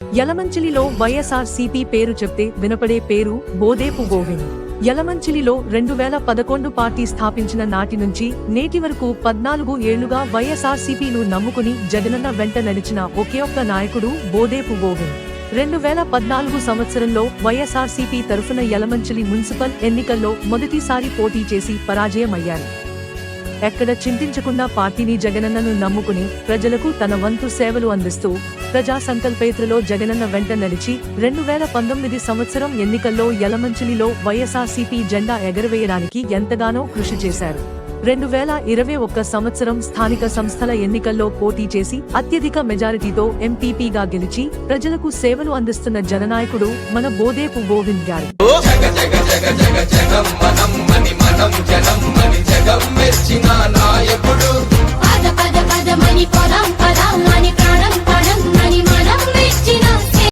యలమంచిలిలో వైఎస్ఆర్సీపీ పేరు చెప్తే వినపడే పేరు బోదేపు గోవింద్. యలమంచిలిలో 2011 పార్టీ స్థాపించిన నాటి నుంచి నేటి వరకు 14 ఏళ్లుగా వైఎస్ఆర్సీపీను నమ్ముకుని జగనన్న వెంట నడిచిన ఒకే ఒక్క నాయకుడు బోదేపు గోవింద్. 2014 సంవత్సరంలో వైఎస్ఆర్సీపీ తరఫున యలమంచిలి మున్సిపల్ ఎన్నికల్లో మొదటిసారి పోటీ చేసి పరాజయమయ్యారు. ఎక్కడ చింతించకుండా పార్టీని జగనన్నను నమ్ముకుని ప్రజలకు తన వంతు సేవలు అందిస్తూ ప్రజా సంకల్పయాత్రలో జగనన్న వెంట నడిచి 2019 సంవత్సరం ఎన్నికల్లో యలమంచిలిలో వైఎస్ఆర్సీపీ జెండా ఎగరవేయడానికి ఎంతగానో కృషి చేశారు. 2021 సంవత్సరం స్థానిక సంస్థల ఎన్నికల్లో పోటీ చేసి అత్యధిక మెజారిటీతో ఎంపీపీగా గెలిచి ప్రజలకు సేవలు అందిస్తున్న జననాయకుడు మన బోదేపు గోవింద్ గారు. జగం మెచ్చిన నాయకుడు పద పద పద మణి పొలం